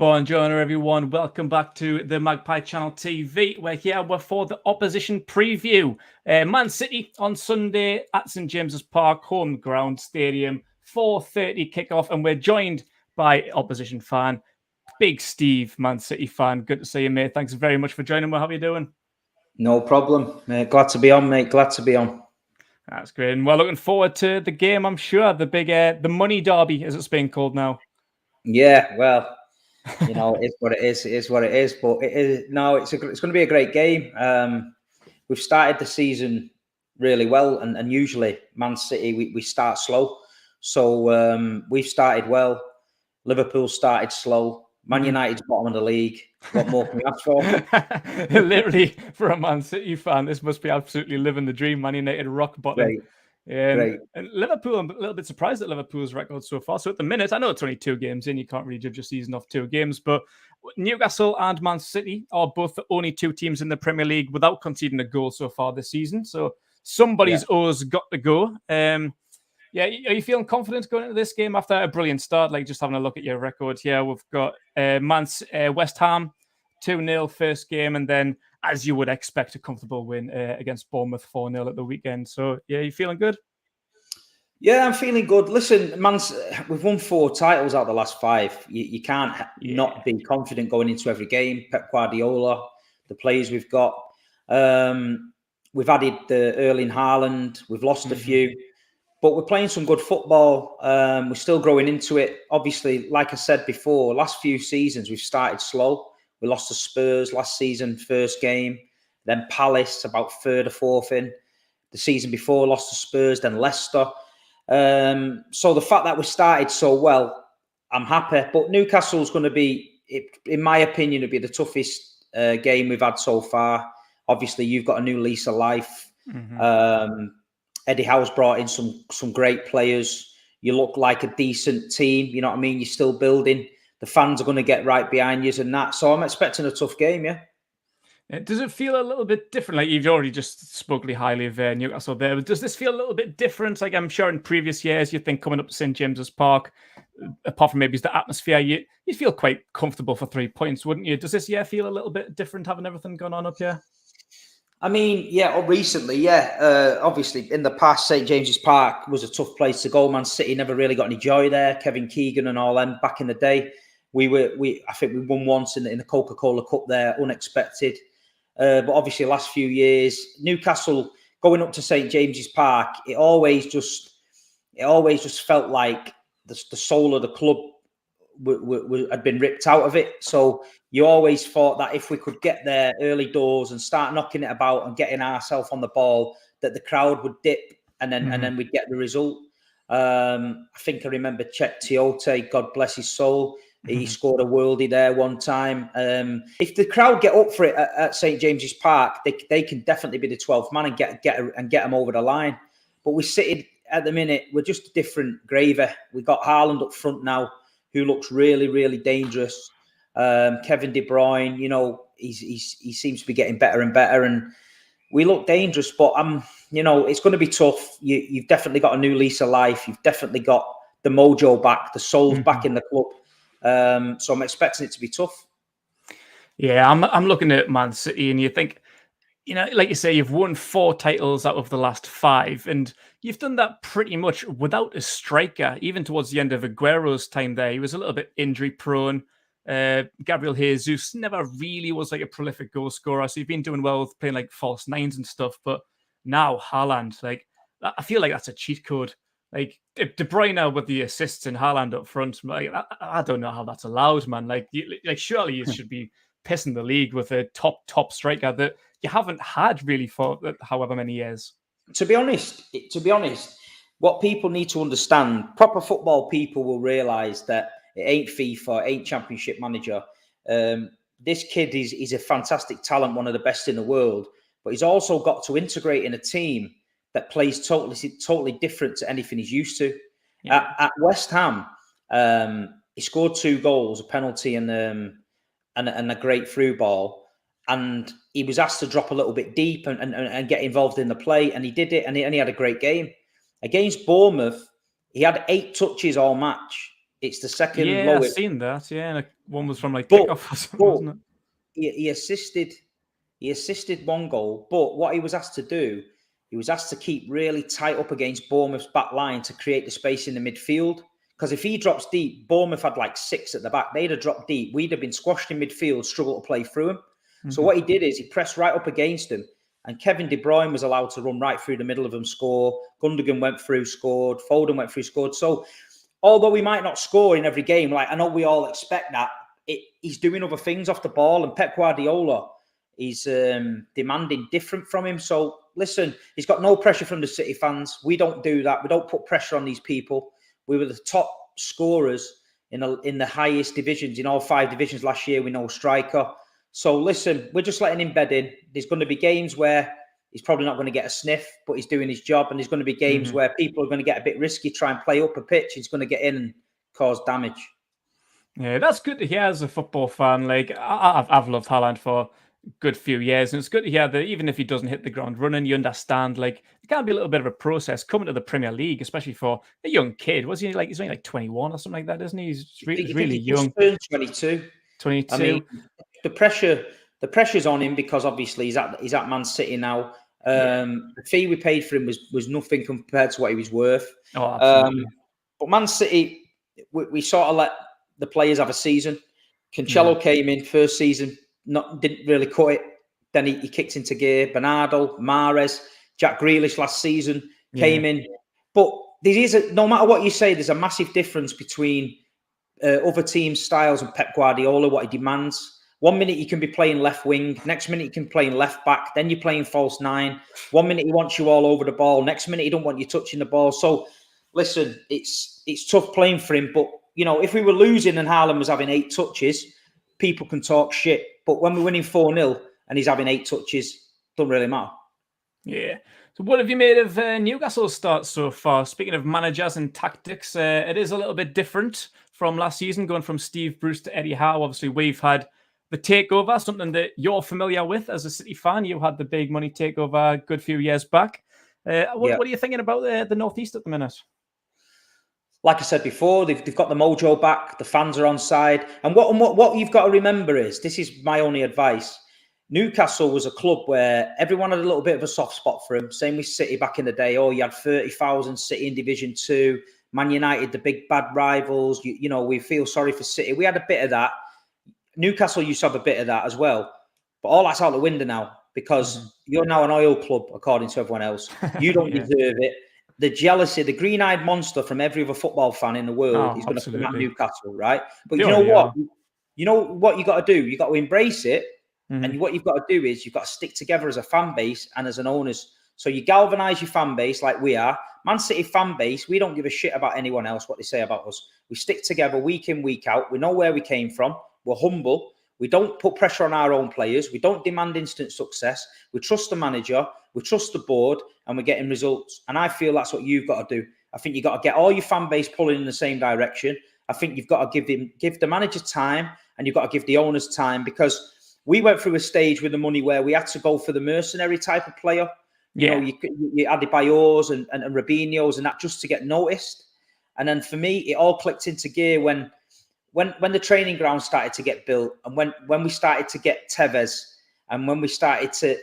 Buongiorno, everyone. Welcome back to the Magpie Channel TV. We're here for the opposition preview. Man City on Sunday at St James's Park, home ground stadium, 4:30 kickoff, and we're joined by opposition fan, Big Steve, Man City fan. Good to see you, mate. Thanks very much for joining. How are you doing? No problem. Glad to be on, mate. Glad to be on. That's great. And we're looking forward to the game, I'm sure. The big, the money derby, as it's being called now. Yeah, well, you know, it's what it is. It is what it is. But it is no, it's going to be a great game. We've started the season really well, and usually Man City we start slow. So we've started well. Liverpool started slow. Man United's bottom of the league. What more can we ask for? Literally, for a Man City fan, this must be absolutely living the dream. Man United rock bottom. Great. Great. And Liverpool, I'm a little bit surprised at Liverpool's record so far. So at the minute, I know it's only 2 games in. You can't really judge a season off 2 games. But Newcastle and Man City are both the only 2 teams in the Premier League without conceding a goal so far this season. So somebody's always got to go. Yeah, are you feeling confident going into this game after a brilliant start? Like, just having a look at your record here, we've got West Ham 2-0 first game, and then, as you would expect, a comfortable win against Bournemouth 4-0 at the weekend. So, yeah, you feeling good? Yeah, I'm feeling good. Listen, we've won 4 titles out of the last 5. You can't not be confident going into every game. Pep Guardiola, the players we've got. We've added the Erling Haaland. We've lost a few. But we're playing some good football. We're still growing into it. Obviously, like I said before, last few seasons, we've started slow. We lost to Spurs last season, first game. Then Palace, about 3rd or 4th in. The season before, lost to Spurs, then Leicester. So the fact that we started so well, I'm happy. But Newcastle's going to be, in my opinion, it'll be the toughest game we've had so far. Obviously, you've got a new lease of life. Eddie Howe's brought in some great players. You look like a decent team. You know what I mean? You're still building. The fans are going to get right behind you and that. So I'm expecting a tough game, yeah. Does it feel a little bit different? Like, you've already just spoke really highly of Newcastle there. Does this feel a little bit different? Like, I'm sure in previous years, you think coming up to St James's Park, apart from maybe the atmosphere, you feel quite comfortable for 3 points, wouldn't you? Does this year feel a little bit different, having everything going on up here? I mean, yeah, recently, yeah. Obviously, in the past, St James's Park was a tough place to go. Man City never really got any joy there. Kevin Keegan and all them back in the day. I think we won once in the Coca-Cola Cup there, unexpected. But obviously, the last few years, Newcastle going up to St James's Park, it always just felt like the soul of the club had been ripped out of it. So you always thought that if we could get there early doors and start knocking it about and getting ourselves on the ball, that the crowd would dip and then we'd get the result. I think I remember Chet Tiote, God bless his soul. He scored a worldie there one time. If the crowd get up for it at St James's Park, they can definitely be the 12th man and get them over the line. But we're sitting at the minute, we're just a different gravy. We got Haaland up front now, who looks really, really dangerous. Kevin De Bruyne, you know, he seems to be getting better and better, and we look dangerous. But it's going to be tough. You've definitely got a new lease of life. You've definitely got the mojo back, the soul's back in the club. So I'm expecting it to be tough. Yeah, I'm looking at Man City, and you think, you know, like you say, you've won 4 titles out of the last 5, and you've done that pretty much without a striker. Even towards the end of Aguero's time there, he was a little bit injury prone. Gabriel Jesus never really was like a prolific goal scorer, so you've been doing well with playing like false nines and stuff. But now Haaland, like, I feel like that's a cheat code. Like, De Bruyne with the assists and Haaland up front, like, I don't know how that's allowed, man. Like surely you should be pissing the league with a top striker that you haven't had really for however many years. To be honest, what people need to understand, proper football people will realise that it ain't FIFA, it ain't Championship Manager. This kid is a fantastic talent, one of the best in the world, but he's also got to integrate in a team that plays totally different to anything he's used to. Yeah. At West Ham, he scored 2 goals, a penalty and a great through ball. And he was asked to drop a little bit deep and get involved in the play. And he did it, and he had a great game. Against Bournemouth, he had 8 touches all match. It's the second Yeah, I lowest. seen that. Yeah, and one was from like But kickoff or something, but wasn't it? he assisted. He assisted one goal, but what he was asked to do, he was asked to keep really tight up against Bournemouth's back line to create the space in the midfield. Because if he drops deep, Bournemouth had like 6 at the back. They'd have dropped deep. We'd have been squashed in midfield, struggled to play through him. So Mm-hmm. what he did is he pressed right up against him, and Kevin De Bruyne was allowed to run right through the middle of him, score. Gundogan went through, scored. Foden went through, scored. So although we might not score in every game, like I know we all expect that, he's doing other things off the ball, and Pep Guardiola is demanding different from him. So listen, he's got no pressure from the City fans. We don't do that. We don't put pressure on these people. We were the top scorers in the highest divisions, in all 5 divisions last year with no striker. So listen, we're just letting him bed in. There's going to be games where he's probably not going to get a sniff, but he's doing his job. And there's going to be games where people are going to get a bit risky, try and play up a pitch. He's going to get in and cause damage. Yeah, that's good to hear as a football fan. Like I've loved Haaland for a good few years, and it's good to hear that even if he doesn't hit the ground running, you understand like it can be a little bit of a process coming to the Premier League, especially for a young kid. Was he like he's only like 21 or something like that, isn't he? He's I think really he just young, turned 22. I mean, 22. the pressure's on him because obviously he's at Man City now. The fee we paid for him was nothing compared to what he was worth. Oh, absolutely. But Man City, we sort of let the players have a season. Cancelo came in first season, didn't really cut it. Then he kicked into gear. Bernardo, Mahrez, Jack Grealish last season came in. But no matter what you say, there's a massive difference between other teams' styles and Pep Guardiola, what he demands. 1 minute you can be playing left wing, next minute you can play left back, then you're playing false 9. 1 minute he wants you all over the ball, next minute he don't want you touching the ball. So listen, it's tough playing for him. But you know, if we were losing and Haaland was having 8 touches, people can talk shit. But when we're winning 4-0 and he's having 8 touches, doesn't really matter. Yeah. So what have you made of Newcastle's start so far? Speaking of managers and tactics, it is a little bit different from last season, going from Steve Bruce to Eddie Howe. Obviously, we've had the takeover, something that you're familiar with as a City fan. You had the big money takeover a good few years back. What are you thinking about the Northeast at the minute? Like I said before, they've got the mojo back. The fans are on side. And what you've got to remember is, this is my only advice, Newcastle was a club where everyone had a little bit of a soft spot for him. Same with City back in the day. Oh, you had 30,000 City in Division 2. Man United, the big bad rivals. You know, we feel sorry for City. We had a bit of that. Newcastle used to have a bit of that as well. But all that's out the window now, because you're now an oil club, according to everyone else. You don't deserve it. The jealousy, the green-eyed monster from every other football fan in the world is going to come at Newcastle, right? But you know what? You know what you got to do? You got to embrace it. And what you've got to do is you've got to stick together as a fan base and as an owners. So you galvanise your fan base like we are. Man City fan base, we don't give a shit about anyone else, what they say about us. We stick together week in, week out. We know where we came from. We're humble. We don't put pressure on our own players. We don't demand instant success. We trust the manager. We trust the board, and we're getting results. And I feel that's what you've got to do. I think you've got to get all your fan base pulling in the same direction. I think you've got to give the manager time, and you've got to give the owners time, because we went through a stage with the money where we had to go for the mercenary type of player. You know, you had the Bayors and Robinhos and that just to get noticed. And then for me, it all clicked into gear when the training ground started to get built, and when we started to get Tevez, and when we started to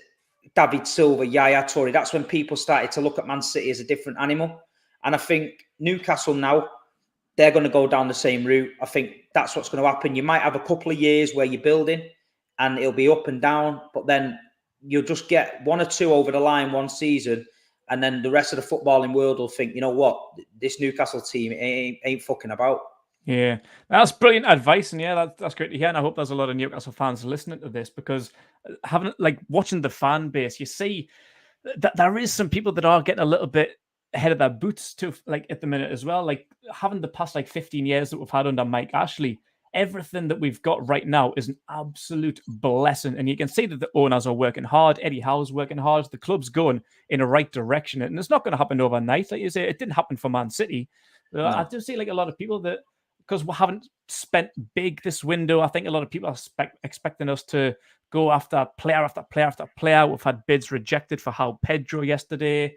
David Silva, Yaya Toure, that's when people started to look at Man City as a different animal. And I think Newcastle now, they're going to go down the same route. I think that's what's going to happen. You might have a couple of years where you're building and it'll be up and down, but then you'll just get 1 or 2 over the line one season, and then the rest of the footballing world will think, you know what, this Newcastle team ain't fucking about. Yeah, that's brilliant advice, and yeah, that's great to hear. And I hope there's a lot of Newcastle fans listening to this, because watching the fan base, you see that there is some people that are getting a little bit ahead of their boots too, like at the minute as well. Like having the past 15 years that we've had under Mike Ashley, everything that we've got right now is an absolute blessing, and you can see that the owners are working hard. Eddie Howe's working hard. The club's going in the right direction, and it's not going to happen overnight. Like you say, it didn't happen for Man City. No. I do see a lot of people that, because we haven't spent big this window, I think a lot of people are expecting us to go after player after player after player. We've had bids rejected for Pedro yesterday.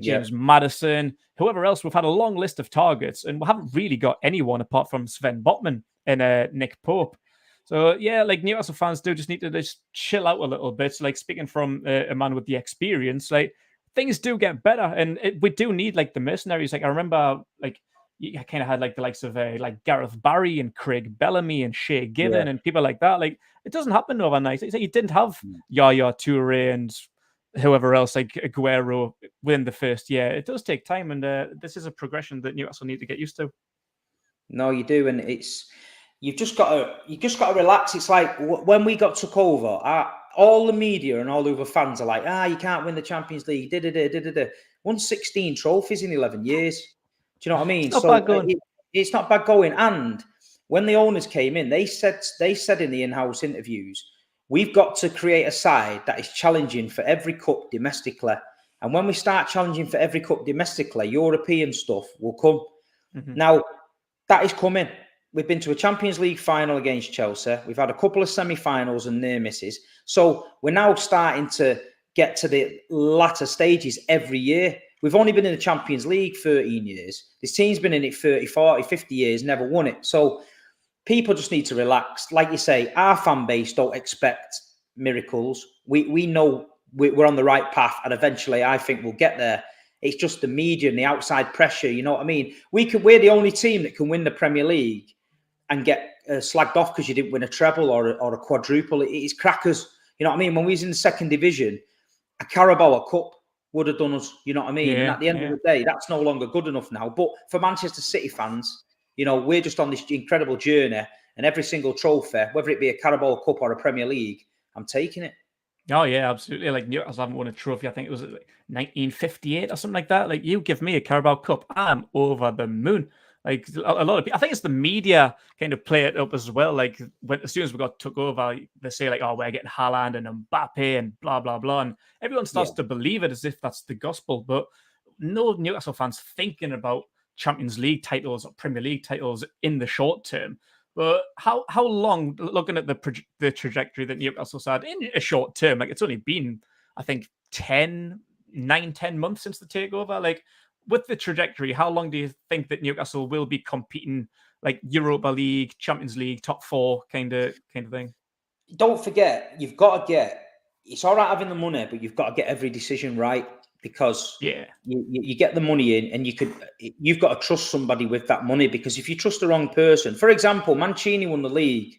James Maddison, whoever else. We've had a long list of targets, and we haven't really got anyone apart from Sven Botman and Nick Pope. So yeah, like Newcastle fans do just need to just chill out a little bit. Like speaking from a man with the experience, like things do get better, and we do need like the mercenaries. Like I remember, like you kind of had like the likes of like Gareth Barry and Craig Bellamy and Shea Given and people like that. Like it doesn't happen overnight. It's like you didn't have Yaya Toure and whoever else like Aguero within the first year. It does take time, and this is a progression that Newcastle need to get used to. No, you do, and you've just got to relax. It's like when we got took over, all the media and all the other fans are like, you can't win the Champions League. Won 16 trophies in 11 years. Do you know what I mean? It's not bad going. It's not bad going. And when the owners came in, they said in the in-house interviews, we've got to create a side that is challenging for every cup domestically. And when we start challenging for every cup domestically, European stuff will come. Mm-hmm. Now, that is coming. We've been to a Champions League final against Chelsea. We've had a couple of semi-finals and near misses. So we're now starting to get to the latter stages every year. We've only been in the Champions League 13 years. This team's been in it 30, 40, 50 years, never won it. So people just need to relax. Like you say, our fan base don't expect miracles. We know we're on the right path, and eventually I think we'll get there. It's just the media and the outside pressure. You know what I mean? We're the only team that can win the Premier League and get slagged off because you didn't win a treble or a quadruple. It's crackers. You know what I mean? When we was in the second division, a Carabao Cup would have done us. You know what I mean? And at the end of the day, that's no longer good enough now. But for Manchester City fans, you know, we're just on this incredible journey, and every single trophy, whether it be a Carabao Cup or a Premier League, I'm taking it. Oh yeah, absolutely. Like Newcastle haven't won a trophy. I think it was like 1958 or something like that. Like you give me a Carabao Cup, I'm over the moon. Like a lot of people, I think it's the media kind of play it up as well. Like as soon as we got took over, they say like, "Oh, we're getting Haaland and Mbappe and blah blah blah," and everyone starts to believe it as if that's the gospel. But no Newcastle fans thinking about Champions League titles or Premier League titles in the short term. But how long, looking at the trajectory that Newcastle's had in a short term, like it's only been, I think, 10 months since the takeover. Like with the trajectory, how long do you think that Newcastle will be competing like Europa League, Champions League, top four kind of thing? Don't forget, you've got to it's all right having the money, but you've got to get every decision right, because you get the money in, and you've got to trust somebody with that money, because if you trust the wrong person, for example, Mancini won the league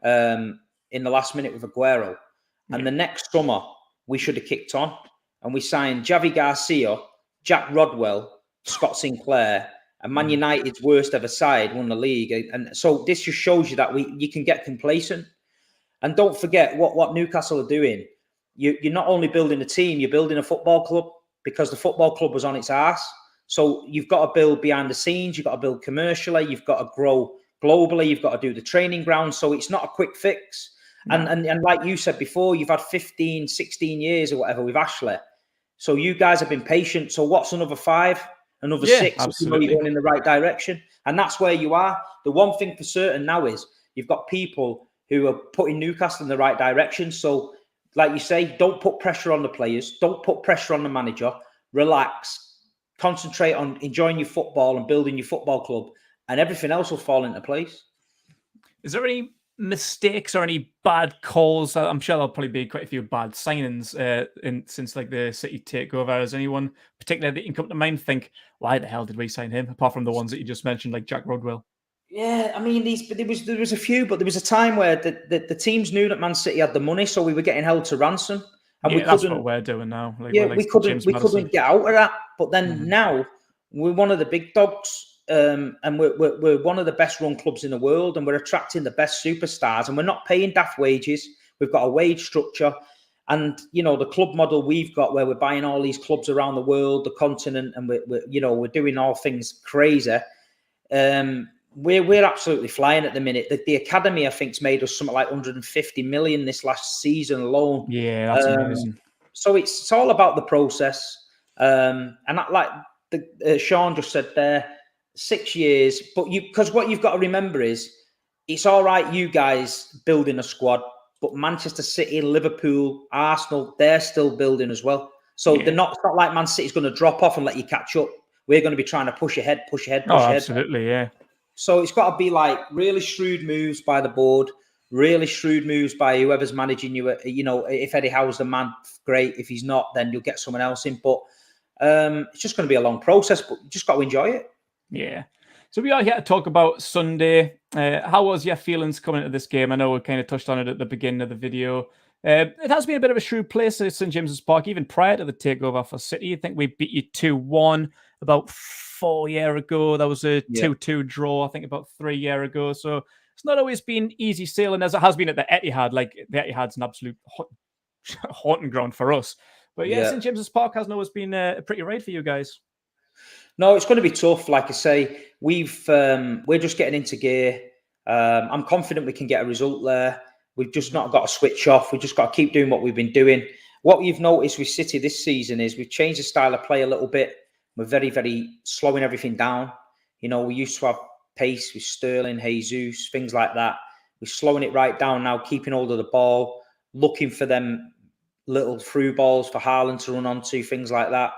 in the last minute with Aguero, and the next summer we should have kicked on, and we signed Javi Garcia, Jack Rodwell, Scott Sinclair, and Man United's worst ever side won the league. And so this just shows you that you can get complacent. And don't forget what Newcastle are doing. You're not only building a team, you're building a football club, because the football club was on its arse. So you've got to build behind the scenes, you've got to build commercially, you've got to grow globally, you've got to do the training ground. So it's not a quick fix. No. And like you said before, you've had 15, 16 years or whatever with Ashley. So you guys have been patient. So what's another 5, another 6? Absolutely. You're going in the right direction. And that's where you are. The one thing for certain now is you've got people who are putting Newcastle in the right direction. So like you say, don't put pressure on the players. Don't put pressure on the manager. Relax. Concentrate on enjoying your football and building your football club, and everything else will fall into place. Is there any mistakes or any bad calls? I'm sure there'll probably be quite a few bad signings since like the City takeover. Has anyone particular that you can come to mind think, why the hell did we sign him? Apart from the ones that you just mentioned, like Jack Rodwell. Yeah, I mean, there was a few, but there was a time where the teams knew that Man City had the money, so we were getting held to ransom, and that's what we're doing now. Like, we couldn't get out of that. But then now we're one of the big dogs, and we're one of the best run clubs in the world, and we're attracting the best superstars, and we're not paying daft wages. We've got a wage structure, and you know the club model we've got, where we're buying all these clubs around the world, the continent, and we're doing all things crazy. We're absolutely flying at the minute. The academy, I think, has made us something like 150 million this last season alone. Yeah, that's amazing. So it's all about the process. And like Sean just said there, 6 years. But because what you've got to remember is, it's all right, you guys building a squad, but Manchester City, Liverpool, Arsenal, they're still building as well. So they're not. It's not like Man City's going to drop off and let you catch up. We're going to be trying to push ahead. Oh, absolutely, yeah. So it's got to be like really shrewd moves by the board, really shrewd moves by whoever's managing you. You know, if Eddie Howe's the man, great. If he's not, then you'll get someone else in. But it's just going to be a long process, but you just got to enjoy it. Yeah. So we are here to talk about Sunday. How was your feelings coming into this game? I know we kind of touched on it at the beginning of the video. It has been a bit of a shrewd place at St James's Park, even prior to the takeover for City. I think we beat you 2-1 about 4 years ago. That was a 2-2 draw, I think, about 3 years ago. So it's not always been easy sailing as it has been at the Etihad. Like, the Etihad's an absolute haunting ground for us. But yeah, St James's Park hasn't always been a pretty ride for you guys. No, it's going to be tough. Like I say, we're just getting into gear. I'm confident we can get a result there. We've just not got to switch off. We've just got to keep doing what we've been doing. What you've noticed with City this season is we've changed the style of play a little bit. We're very, very slowing everything down. You know, we used to have pace with Sterling, Jesus, things like that. We're slowing it right down now, keeping hold of the ball, looking for them little through balls for Haaland to run onto, things like that.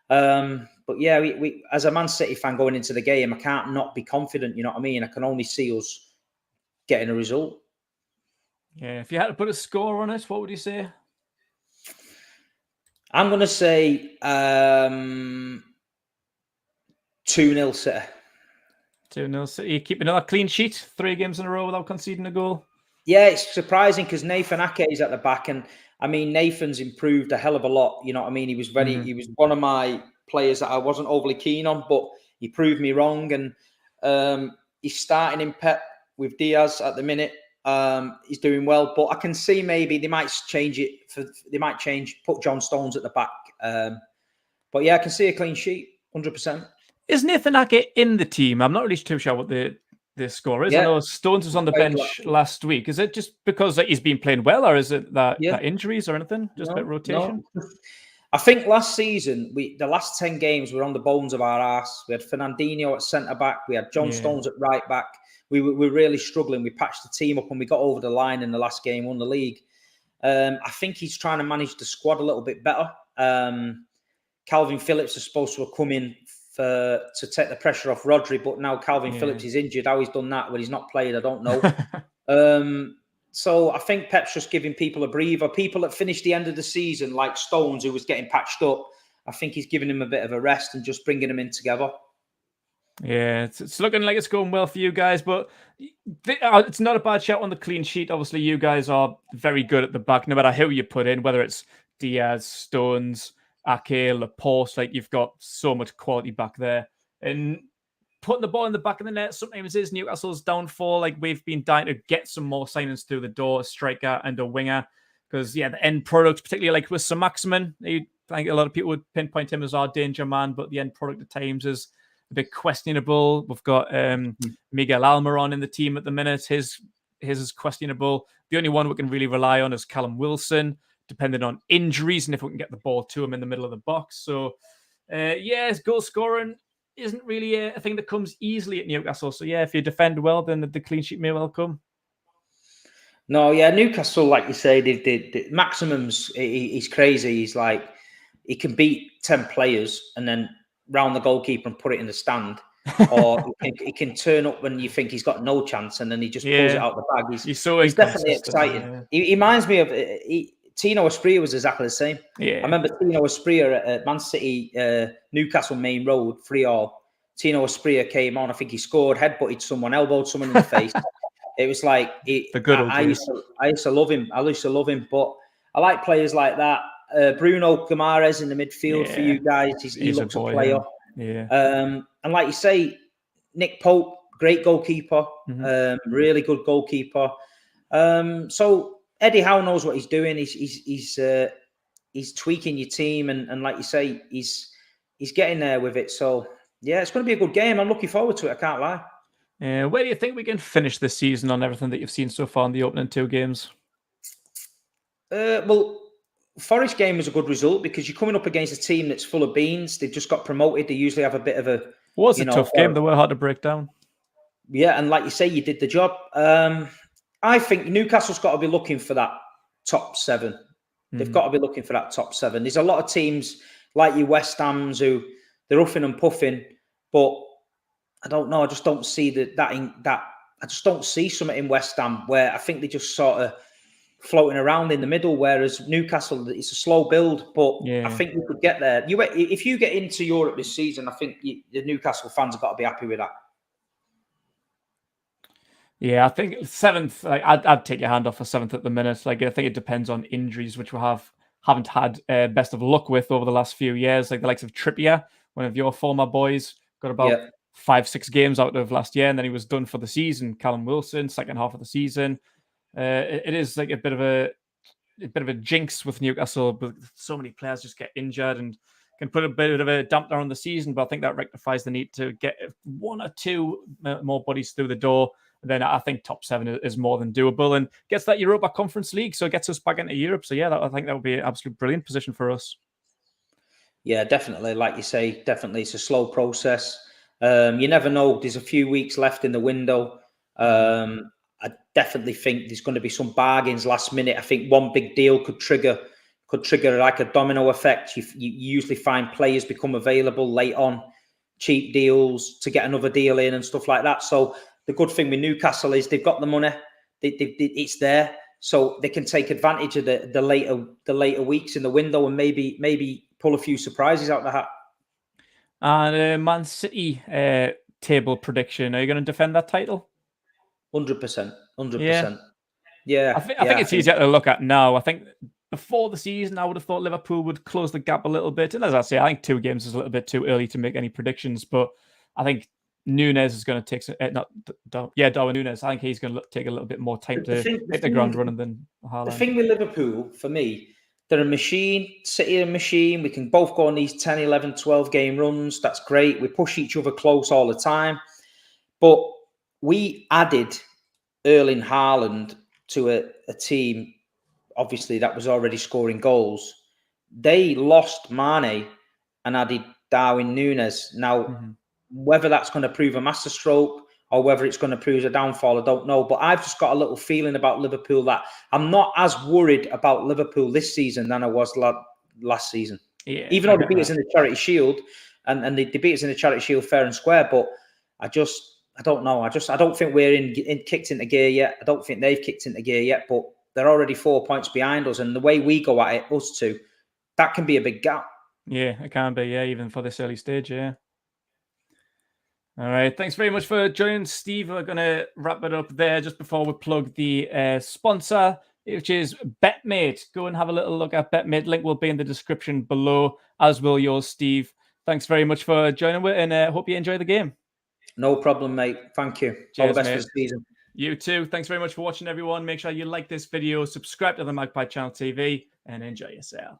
But yeah, we as a Man City fan going into the game, I can't not be confident. You know what I mean? I can only see us getting a result. Yeah, if you had to put a score on it, what would you say? I'm going to say 2-0 City. 2-0 City. Keep another clean sheet, 3 games in a row without conceding a goal. Yeah, it's surprising because Nathan Ake is at the back, and I mean Nathan's improved a hell of a lot. You know what I mean? He was he was one of my players that I wasn't overly keen on, but he proved me wrong. And he's starting in Pep with Diaz at the minute. He's doing well, but I can see maybe they might change it. Put John Stones at the back. But yeah, I can see a clean sheet, 100%. Is Nathan Ake in the team? I'm not really too sure what the score is. Yeah. I know Stones was on the bench last week. Is it just because he's been playing well, or is it that injuries or anything? Just a bit rotation? No. I think last season, the last 10 games were on the bones of our arse. We had Fernandinho at centre-back. We had John Stones at right-back. We were really struggling. We patched the team up and we got over the line in the last game, won the league. I think he's trying to manage the squad a little bit better. Calvin Phillips is supposed to have come in to take the pressure off Rodri, but now Calvin Phillips is injured. How he's done that when he's not played, I don't know. So I think Pep's just giving people a breather. People that finished the end of the season, like Stones, who was getting patched up, I think he's giving him a bit of a rest and just bringing them in together. Yeah, it's looking like it's going well for you guys, but it's not a bad shout on the clean sheet. Obviously, you guys are very good at the back, no matter who you put in, whether it's Diaz, Stones, Ake, Laporte. Like, you've got so much quality back there. And putting the ball in the back of the net sometimes is Newcastle's downfall. Like, we've been dying to get some more signings through the door, a striker and a winger. Because, the end product, particularly like with Sir Maximin, I think a lot of people would pinpoint him as our danger man, but the end product at times is a bit questionable. We've got Miguel Almiron in the team at the minute. His is questionable. The only one we can really rely on is Callum Wilson, depending on injuries and if we can get the ball to him in the middle of the box. So, goal scoring isn't really a thing that comes easily at Newcastle. So, if you defend well, then the clean sheet may well come. No, Newcastle, like you say, the Maximum's, he's crazy. He's like, he can beat 10 players and then round the goalkeeper and put it in the stand. Or he can turn up when you think he's got no chance and then he just pulls it out the bag. He's definitely exciting. Yeah. He reminds me of... Tino Asprilla was exactly the same. Yeah. I remember Tino Asprilla at Man City, Newcastle Main Road, 3-3. Tino Asprilla came on. I think he scored, headbutted someone, elbowed someone in the face. It was like I used to love him. I used to love him, but I like players like that. Bruno Guimaraes in the midfield for you guys. He looks a player. Yeah. And like you say, Nick Pope, great goalkeeper, really good goalkeeper. So Eddie Howe knows what he's doing. He's tweaking your team, and like you say, he's getting there with it. So it's going to be a good game. I'm looking forward to it. I can't lie. Where do you think we can finish this season on everything that you've seen so far in the opening 2 games? Well, Forest game was a good result because you're coming up against a team that's full of beans. They've just got promoted. They usually have a bit of a... It was a tough game. They were hard to break down. Yeah, and like you say, you did the job. I think Newcastle's got to be looking for that top 7. They've got to be looking for that top 7. There's a lot of teams like your West Hams who they're huffing and puffing, but I don't know. I just don't see that. I just don't see something in West Ham where I think they just sort of floating around in the middle. Whereas Newcastle, it's a slow build, but I think we could get there. If you get into Europe this season, I think the Newcastle fans have got to be happy with that. Yeah, I think 7th. Like, I'd take your hand off for 7th at the minute. Like, I think it depends on injuries, which we haven't had best of luck with over the last few years. Like the likes of Trippier, one of your former boys, got about 5-6 games out of last year, and then he was done for the season. Callum Wilson, second half of the season. It is like a bit of a jinx with Newcastle, but so many players just get injured and can put a bit of a dampener on the season. But I think that rectifies the need to get 1 or 2 more bodies through the door. And then I think top 7 is more than doable and gets that Europa Conference League, so it gets us back into Europe. So yeah, I think that would be an absolute brilliant position for us. Yeah, definitely. Like you say, definitely it's a slow process. You never know. There's a few weeks left in the window. I definitely think there's going to be some bargains last minute. I think one big deal could trigger like a domino effect. You usually find players become available late on, cheap deals to get another deal in and stuff like that. So the good thing with Newcastle is they've got the money. It's there, so they can take advantage of the later weeks in the window and maybe pull a few surprises out of the hat. And Man City table prediction. Are you going to defend that title? 100%. 100%. Yeah. I think it's easier to look at now. I think before the season, I would have thought Liverpool would close the gap a little bit. And as I say, I think 2 games is a little bit too early to make any predictions. But I think Nunes is going to take Darwin Nunes. I think he's going to take a little bit more time to hit the ground running than Haaland. The thing with Liverpool, for me, they're a machine. City are a machine. We can both go on these 10, 11, 12 game runs. That's great. We push each other close all the time. But we added Erling Haaland to a team, obviously, that was already scoring goals. They lost Mane and added Darwin Nunes. Now, whether that's going to prove a masterstroke or whether it's going to prove a downfall, I don't know. But I've just got a little feeling about Liverpool that I'm not as worried about Liverpool this season than I was last season. Yeah, even though they beat us in the Charity Shield and they beat us in the Charity Shield fair and square. But I don't know. I don't think we're kicked into gear yet. I don't think they've kicked into gear yet. But they're already 4 points behind us, and the way we go at it, us two, that can be a big gap. Yeah, it can be. Yeah, even for this early stage. Yeah. All right. Thanks very much for joining, Steve. We're going to wrap it up there just before we plug the sponsor, which is BetMate. Go and have a little look at BetMate. Link will be in the description below, as will yours, Steve. Thanks very much for joining us, and hope you enjoy the game. No problem, mate. Thank you. Cheers, all the best mate. for the season. You too. Thanks very much for watching, everyone. Make sure you like this video, subscribe to the Magpie Channel TV, and enjoy yourself.